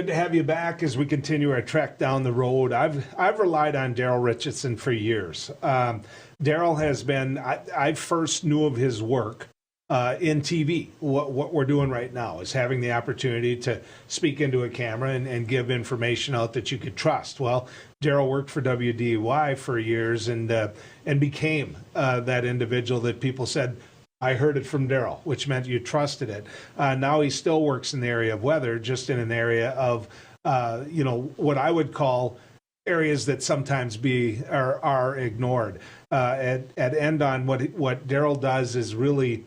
Good to have you back as we continue our trek down the road. I've relied on Daryl Ritchison for years. Daryl has been, I first knew of his work in TV. What we're doing right now is having the opportunity to speak into a camera and give information out that you could trust. Well, Daryl worked for WDY for years and became that individual that people said, I heard it from Daryl, which meant you trusted it. Now he still works in the area of weather, just in an area of, what I would call areas that sometimes are ignored. At NDAWN, what Daryl does is really,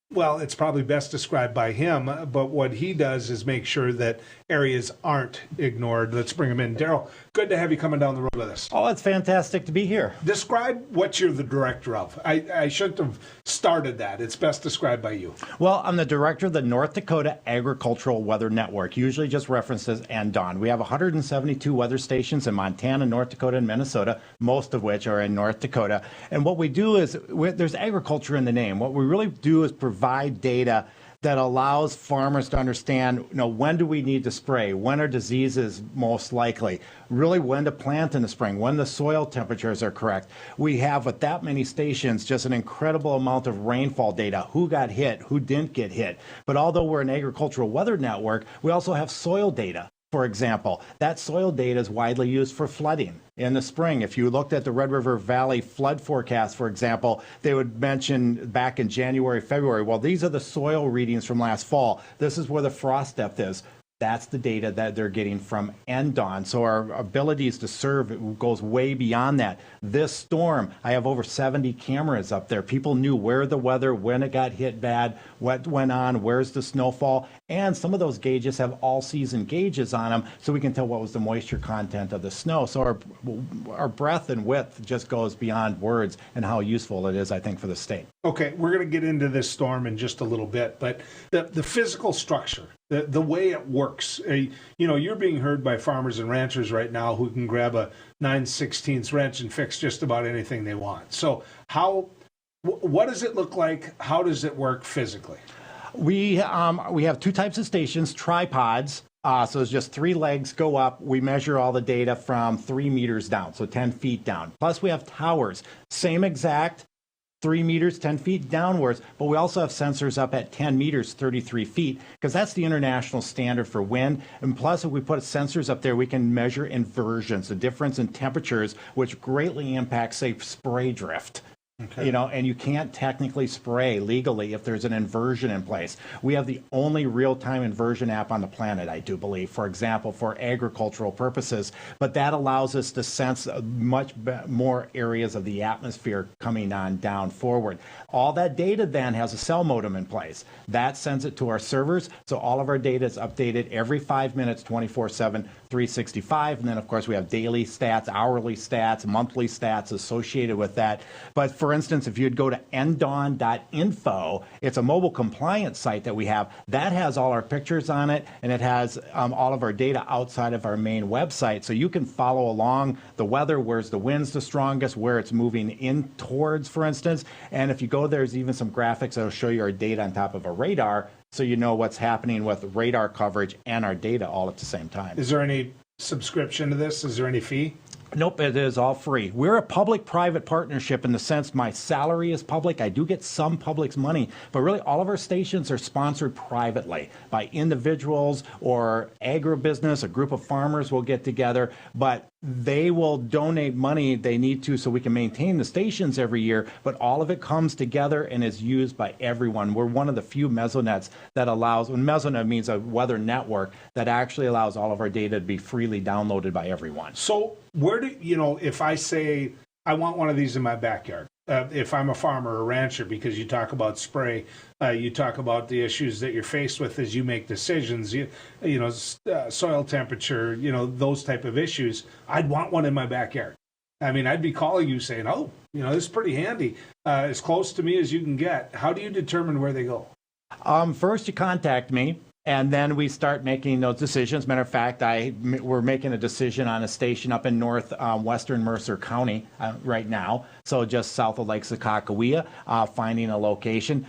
well, it's probably best described by him, but what he does is make sure that areas aren't ignored. Let's bring him in. Daryl, good to have you coming down the road with us. Oh, it's fantastic to be here. Describe what you're the director of. I shouldn't have started that. It's best described by you. Well, I'm the director of the North Dakota Agricultural Weather Network, usually just referenced as NDAWN. We have 172 weather stations in Montana, North Dakota, and Minnesota, most of which are in North Dakota. And what we do is, there's agriculture in the name. What we really do is provide data that allows farmers to understand, when do we need to spray? When are diseases most likely? Really, when to plant in the spring, when the soil temperatures are correct. We have, with that many stations, just an incredible amount of rainfall data, who got hit, who didn't get hit. But although we're an agricultural weather network, we also have soil data. For example, that soil data is widely used for flooding in the spring. If you looked at the Red River Valley flood forecast, for example, they would mention back in January, February, well, these are the soil readings from last fall. This is where the frost depth is. That's the data that they're getting from NDAWN. So our abilities to serve goes way beyond that. This storm, I have over 70 cameras up there. People knew where the weather, when it got hit bad, what went on, where's the snowfall. And some of those gauges have all-season gauges on them, so we can tell what was the moisture content of the snow. So our breadth and width just goes beyond words and how useful it is, I think, for the state. Okay, we're going to get into this storm in just a little bit, but the physical structure, the way it works, you're being heard by farmers and ranchers right now who can grab a 9/16 wrench and fix just about anything they want. So what does it look like? How does it work physically? We have two types of stations, tripods. So it's just 3 legs go up. We measure all the data from 3 meters down, so 10 feet down. Plus we have towers, same exact 3 meters, 10 feet downwards, but we also have sensors up at 10 meters, 33 feet, because that's the international standard for wind. And plus, if we put sensors up there, we can measure inversions, the difference in temperatures, which greatly impacts, say, spray drift. Okay. And you can't technically spray legally if there's an inversion in place. We have the only real-time inversion app on the planet, I do believe, for example, for agricultural purposes. But that allows us to sense much more areas of the atmosphere coming on down forward. All that data then has a cell modem in place. That sends it to our servers, so all of our data is updated every 5 minutes, 24/7, 365. And then, of course, we have daily stats, hourly stats, monthly stats associated with that. But for instance, if you'd go to NDAWN.info, it's a mobile compliance site that we have. That has all our pictures on it, and it has all of our data outside of our main website. So you can follow along the weather, where's the winds the strongest, where it's moving in towards, for instance. And if you go, there's even some graphics that will show you our data on top of a radar, so you know what's happening with radar coverage and our data all at the same time. Is there any subscription to this? Is there any fee? Nope, it is all free. We're a public-private partnership in the sense my salary is public. I do get some public's money, but really all of our stations are sponsored privately by individuals or agribusiness. A group of farmers will get together, but they will donate money they need to so we can maintain the stations every year, but all of it comes together and is used by everyone. We're one of the few mesonets that allows, and mesonet means a weather network, that actually allows all of our data to be freely downloaded by everyone. So where do, if I say I want one of these in my backyard, if I'm a farmer or rancher, because you talk about spray, you talk about the issues that you're faced with as you make decisions, soil temperature, those type of issues, I'd want one in my backyard. I mean, I'd be calling you saying, this is pretty handy, as close to me as you can get. How do you determine where they go? First, you contact me. And then we start making those decisions. Matter of fact, we're making a decision on a station up in western Mercer County right now, so just south of Lake Sakakawea, finding a location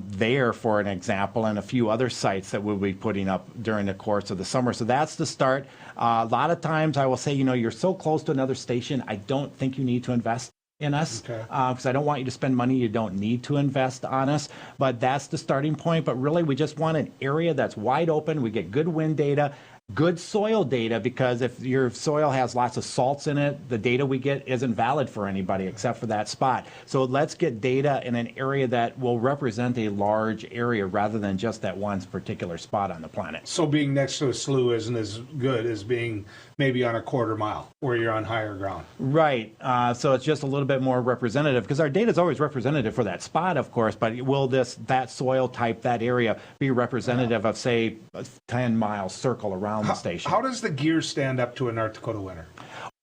there, for an example, and a few other sites that we'll be putting up during the course of the summer. So that's the start. A lot of times I will say, you're so close to another station, I don't think you need to invest in us, because I don't want you to spend money you don't need to invest on us. But that's the starting point. But really, we just want an area that's wide open. We get good wind data, good soil data, because if your soil has lots of salts in it, the data we get isn't valid for anybody except for that spot. So let's get data in an area that will represent a large area rather than just that one particular spot on the planet. So being next to a slough isn't as good as being maybe on a quarter mile where you're on higher ground. Right. So it's just a little bit more representative, because our data is always representative for that spot, of course, but will that soil type, that area, be representative of, say, a 10-mile circle around the station? How does the gear stand up to a North Dakota winter?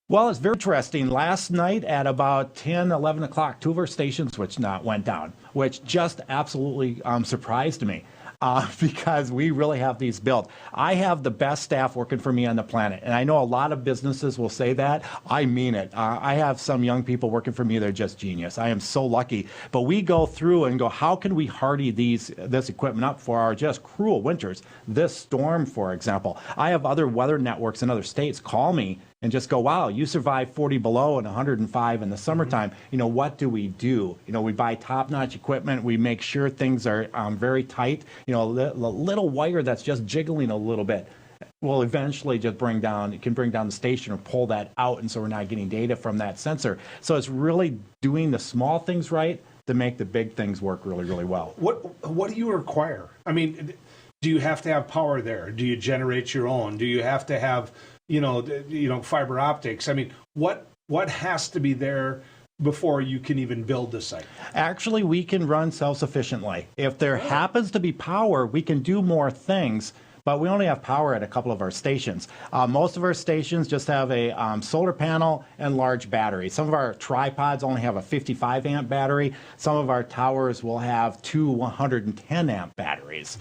Well, it's very interesting. Last night at about 10, 11 o'clock, 2 of our stations went down, which just absolutely surprised me. Because we really have these built. I have the best staff working for me on the planet, and I know a lot of businesses will say that. I mean it. I have some young people working for me. They're just genius. I am so lucky. But we go through and go, how can we hardy this equipment up for our just cruel winters? This storm, for example. I have other weather networks in other states call me and just go, wow, you survived 40 below and 105 in the summertime. What do? We buy top-notch equipment. We make sure things are very tight. The little wire that's just jiggling a little bit will eventually just bring down the station or pull that out, and so we're not getting data from that sensor. So it's really doing the small things right to make the big things work really, really well. What do you require? I mean, do you have to have power there? Do you generate your own? Do you have to have fiber optics? I mean, what has to be there before you can even build the site? Actually, we can run self-sufficiently. If there happens to be power, we can do more things, but we only have power at a couple of our stations. Most of our stations just have a solar panel and large batteries. Some of our tripods only have a 55 amp battery. Some of our towers will have 2 110 amp batteries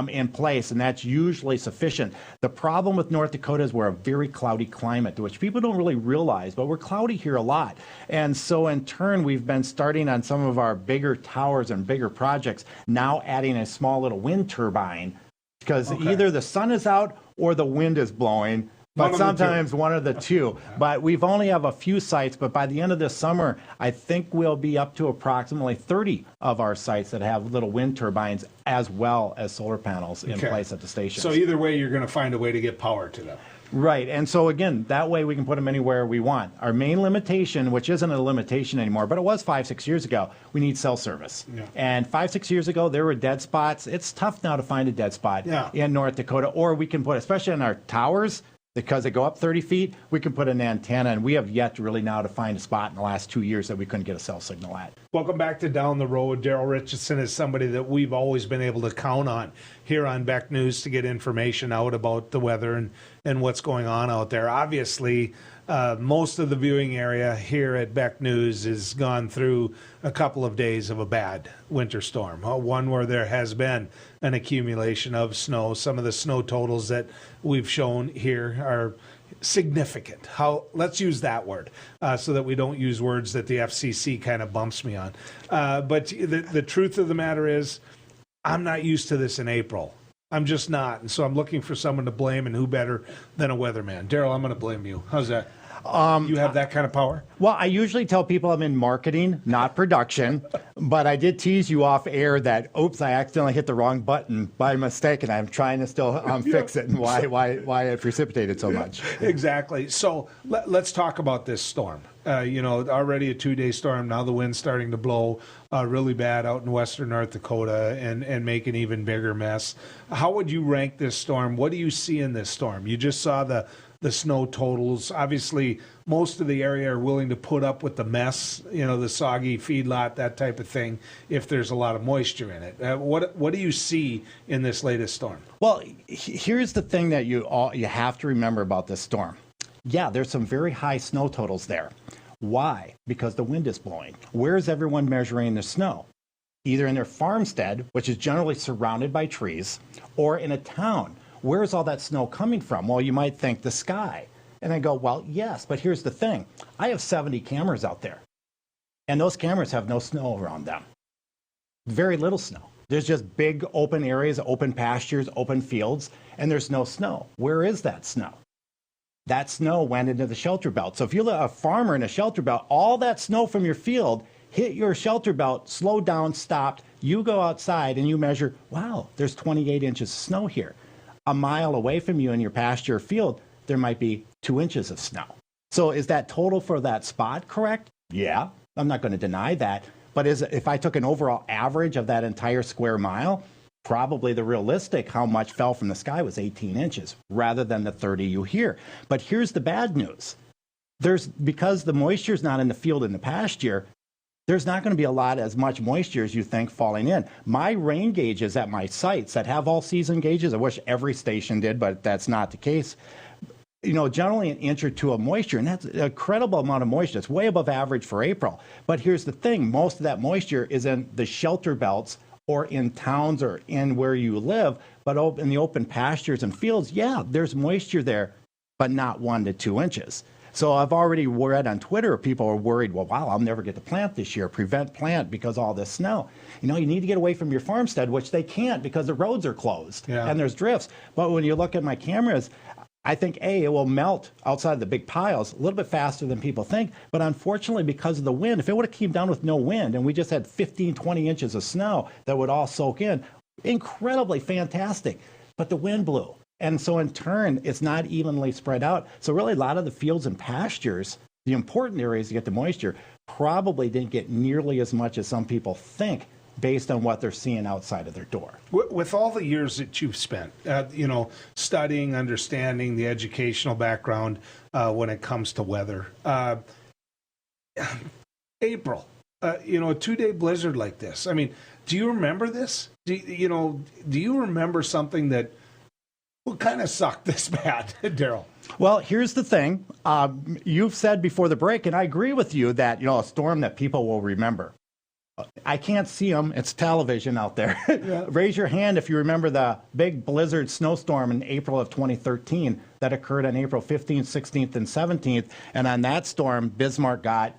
in place, and that's usually sufficient. The problem with North Dakota is we're a very cloudy climate, which people don't really realize, but we're cloudy here a lot. And so in turn, we've been starting on some of our bigger towers and bigger projects, now adding a small little wind turbine, because either the sun is out or the wind is blowing, but sometimes one of the two. But we've only have a few sites, but by the end of this summer, I think we'll be up to approximately 30 of our sites that have little wind turbines as well as solar panels in place at the station. So either way, you're going to find a way to get power to them. Right. And so again, that way we can put them anywhere we want. Our main limitation, which isn't a limitation anymore, but it was 5-6 years ago, we need cell service. And 5-6 years ago, there were dead spots. It's tough now to find a dead spot in North Dakota, or we can put, especially on our towers, because they go up 30 feet, we can put an antenna, and we have yet to really now to find a spot in the last 2 years that we couldn't get a cell signal at. Welcome back to Down the Road. Daryl Ritchison is somebody that we've always been able to count on here on Beck News to get information out about the weather and what's going on out there. Obviously, most of the viewing area here at Beck News has gone through a couple of days of a bad winter storm, one where there has been an accumulation of snow. Some of the snow totals that we've shown here are significant. Let's use that word so that we don't use words that the FCC kind of bumps me on. But the truth of the matter is, I'm not used to this in April. I'm just not. And so I'm looking for someone to blame, and who better than a weatherman? Daryl, I'm going to blame you. How's that? You have that kind of power? Well, I usually tell people I'm in marketing, not production, but I did tease you off air that, oops, I accidentally hit the wrong button by mistake, and I'm trying to still fix it and why it precipitated so much. Exactly. So let's talk about this storm. Already a 2-day storm. Now the wind's starting to blow really bad out in western North Dakota and make an even bigger mess. How would you rank this storm? What do you see in this storm? You just saw the snow totals. Obviously, most of the area are willing to put up with the mess, the soggy feedlot, that type of thing, if there's a lot of moisture in it. What do you see in this latest storm? Well, here's the thing that you have to remember about this storm. Yeah, there's some very high snow totals there. Why? Because the wind is blowing. Where's everyone measuring the snow? either in their farmstead, which is generally surrounded by trees, or in a town. Where's all that snow coming from? Well, you might think the sky. And I go, well, yes, but here's the thing. I have 70 cameras out there, and those cameras have no snow around them. Very little snow. There's just big open areas, open pastures, open fields, and there's no snow. Where is that snow? That snow went into the shelter belt. So if you're a farmer in a shelter belt, all that snow from your field hit your shelter belt, slowed down, stopped. You go outside and you measure, wow, there's 28 inches of snow here. A mile away from you in your pasture or field, there might be 2 inches of snow. So is that total for that spot correct? Yeah, I'm not going to deny that. But if I took an overall average of that entire square mile, probably the realistic how much fell from the sky was 18 inches rather than the 30 you hear. But here's the bad news. Because the moisture is not in the field and the pasture, there's not going to be as much moisture as you think falling in. My rain gauges at my sites that have all season gauges, I wish every station did, but that's not the case. Generally an inch or two of moisture, and that's an incredible amount of moisture. It's way above average for April. But here's the thing, most of that moisture is in the shelter belts or in towns or in where you live, but in the open pastures and fields, yeah, there's moisture there, but not 1 to 2 inches. So I've already read on Twitter, people are worried, well, wow, I'll never get to plant this year, prevent plant because of all this snow. You need to get away from your farmstead, which they can't because the roads are closed and there's drifts. But when you look at my cameras, I think, it will melt outside the big piles a little bit faster than people think. But unfortunately, because of the wind, if it would have came down with no wind and we just had 15, 20 inches of snow that would all soak in, incredibly fantastic. But the wind blew. And so in turn, it's not evenly spread out. So really a lot of the fields and pastures, the important areas to get the moisture, probably didn't get nearly as much as some people think based on what they're seeing outside of their door. With all the years that you've spent, studying, understanding the educational background when it comes to weather, April, a 2-day blizzard like this. I mean, do you remember this? Do you remember something that kind of sucked this bad, Daryl? Well, here's the thing. You've said before the break, and I agree with you that, a storm that people will remember. I can't see them. It's television out there. Yeah. Raise your hand if you remember the big blizzard snowstorm in April of 2013 that occurred on April 15th, 16th, and 17th. And on that storm, Bismarck got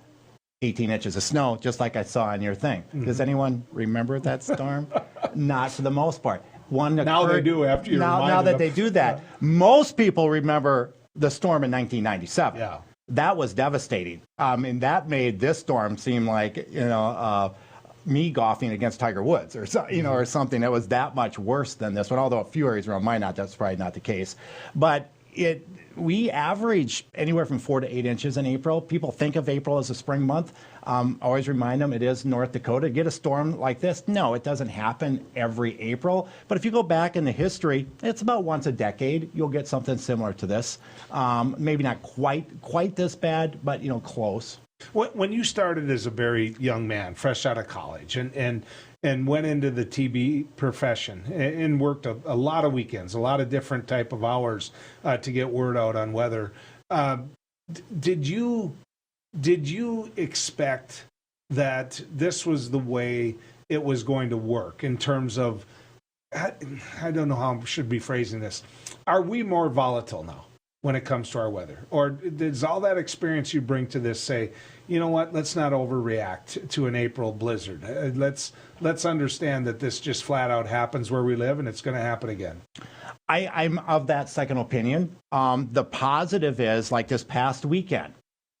18 inches of snow, just like I saw on your thing. Mm-hmm. Does anyone remember that storm? Not for the most part. Now they do after you now that they do that. Yeah. Most people remember the storm in 1997. Yeah. That was devastating. That made this storm seem like, me golfing against Tiger Woods or something that was that much worse than this one, although a few areas around mine, that's probably not the case. But we average anywhere from 4 to 8 inches in April. People think of April as a spring month. Always remind them it is North Dakota. Get a storm like this? No, it doesn't happen every April. But if you go back in the history, it's about once a decade. You'll get something similar to this. Maybe not quite this bad, but close. When you started as a very young man, fresh out of college, and went into the TV profession and worked a lot of weekends, a lot of different type of hours to get word out on weather, did you expect that this was the way it was going to work in terms of, I don't know how I should be phrasing this, are we more volatile now when it comes to our weather? Or does all that experience you bring to this say, you know what, let's not overreact to an April blizzard. Let's understand that this just flat out happens where we live and it's going to happen again. I'm of that second opinion. The positive is, like this past weekend,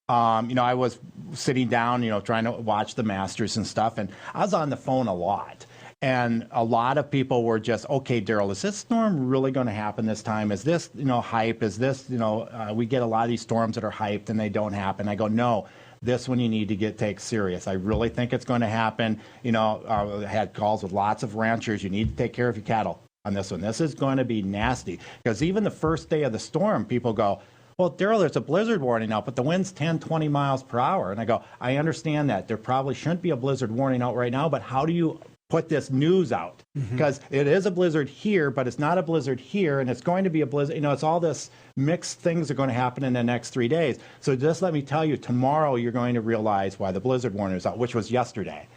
I was sitting down, trying to watch the Masters and stuff, and I was on the phone a lot. And a lot of people were just, okay, Daryl, is this storm really going to happen this time? Is this, hype? Is this, we get a lot of these storms that are hyped and they don't happen. I go, no, this one you need to take serious. I really think it's going to happen. I had calls with lots of ranchers. You need to take care of your cattle on this one. This is going to be nasty. Because even the first day of the storm, people go, well, Daryl, there's a blizzard warning out, but the wind's 10, 20 miles per hour. And I go, I understand that. There probably shouldn't be a blizzard warning out right now, but how do you put this news out? Because it is a blizzard here, but it's not a blizzard here, and it's going to be a blizzard. It's all this mixed things are going to happen in the next 3 days. So just let me tell you, tomorrow you're going to realize why the blizzard warning is out, which was yesterday.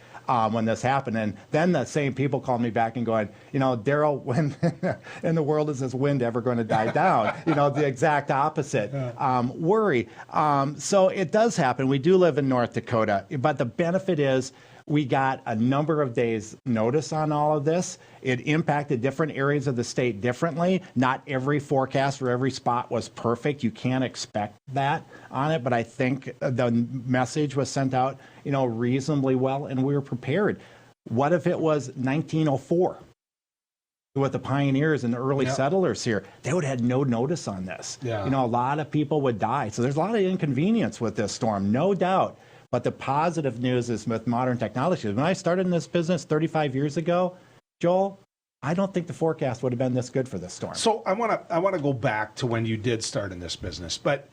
when this happened. And then the same people called me back and going, Daryl, when in the world is this wind ever going to die down? The exact opposite worry. So it does happen. We do live in North Dakota, but the benefit is we got a number of days notice on all of this. It impacted different areas of the state differently. Not every forecast for every spot was perfect. You can't expect that on it, but I think the message was sent out, reasonably well, and we were prepared. What if it was 1904 with the pioneers and the early settlers here? They would have had no notice on this. Yeah. A lot of people would die. So there's a lot of inconvenience with this storm, no doubt. But the positive news is with modern technology. When I started in this business 35 years ago, Joel, I don't think the forecast would have been this good for this storm. So I want to go back to when you did start in this business, but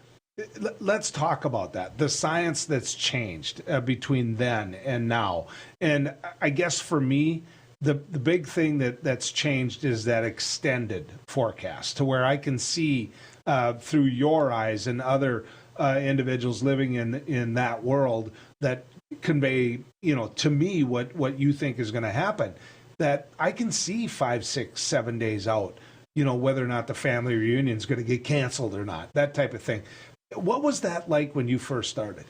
let's talk about that. The science that's changed between then and now. And I guess for me, the big thing that's changed is that extended forecast, to where I can see through your eyes and other individuals living in that world that convey, to me what you think is going to happen. That I can see 5, 6, 7 days out, whether or not the family reunion is going to get canceled or not, that type of thing. What was that like when you first started?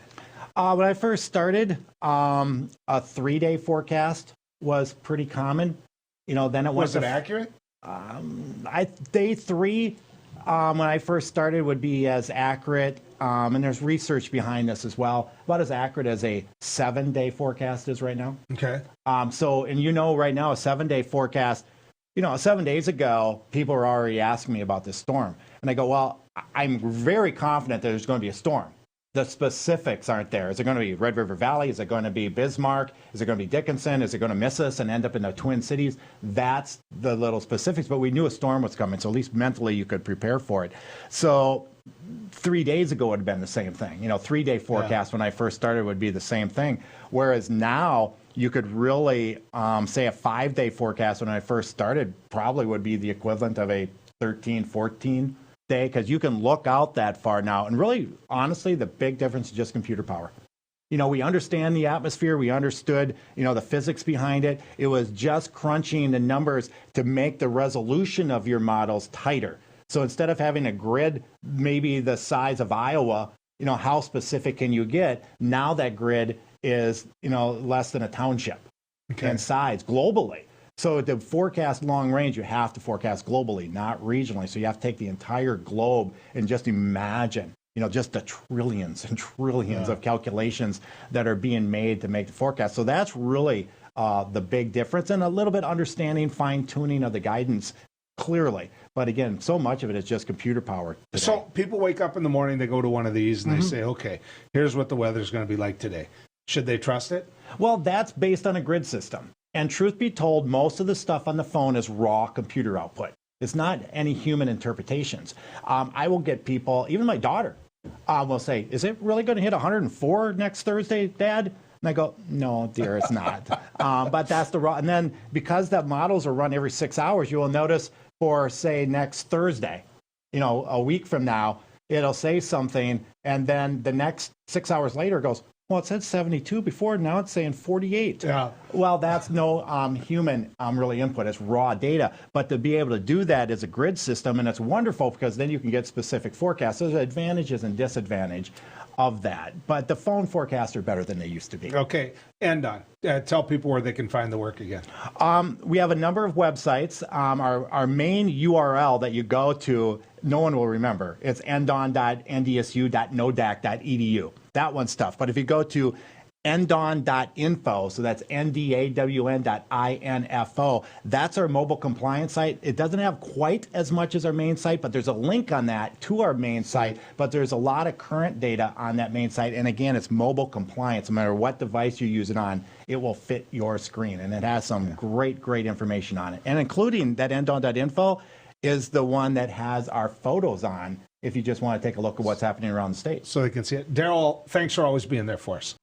When I first started, a 3-day forecast was pretty common. Then it was it accurate? Day 3, when I first started, would be as accurate, and there's research behind this as well, about as accurate as a 7-day forecast is right now. Okay. So, and right now, a 7-day forecast, 7 days ago, people were already asking me about this storm. And I go, well, I'm very confident that there's going to be a storm. The specifics aren't there. Is it going to be Red River Valley? Is it going to be Bismarck? Is it going to be Dickinson? Is it going to miss us and end up in the Twin Cities? That's the little specifics. But we knew a storm was coming, so at least mentally you could prepare for it. So 3 days ago would have been the same thing. 3-day forecast when I first started would be the same thing. Whereas now you could really say a 5-day forecast when I first started probably would be the equivalent of a 13, 14 day, because you can look out that far now. And really, honestly, the big difference is just computer power. We understand the atmosphere. We understood, the physics behind it. It was just crunching the numbers to make the resolution of your models tighter. So instead of having a grid maybe the size of Iowa, how specific can you get? Now that grid is, less than a township in size globally. So to forecast long range, you have to forecast globally, not regionally. So you have to take the entire globe and just imagine, just the trillions and trillions of calculations that are being made to make the forecast. So that's really the big difference, and a little bit understanding, fine-tuning of the guidance clearly. But again, so much of it is just computer power today. So people wake up in the morning, they go to one of these and they say, okay, here's what the weather's going to be like today. Should they trust it? Well, that's based on a grid system. And truth be told, most of the stuff on the phone is raw computer output. It's not any human interpretations. I will get people, even my daughter, will say, is it really going to hit 104 next Thursday, Dad? And I go, no, dear, it's not. But that's the raw. And then because the models are run every 6 hours, you will notice for, say, next Thursday, a week from now, it'll say something. And then the next 6 hours later it goes, well, it said 72 before, now it's saying 48. Yeah. Well, that's no human really input. It's raw data. But to be able to do that is a grid system, and it's wonderful because then you can get specific forecasts. There's advantages and disadvantage of that. But the phone forecasts are better than they used to be. Okay. NDAWN, tell people where they can find the work again. We have a number of websites. Our main URL that you go to, no one will remember. It's ndawn.ndsu.nodac.edu. That one's tough. But if you go to NDAWN.info, so that's NDAWN.info, that's our mobile compliance site. It doesn't have quite as much as our main site, but there's a link on that to our main site. But there's a lot of current data on that main site. And again, it's mobile compliance. No matter what device you use it on, it will fit your screen. And it has some great information on it. And including that NDAWN.info is the one that has our photos on if you just want to take a look at what's happening around the state. So they can see it. Daryl, thanks for always being there for us.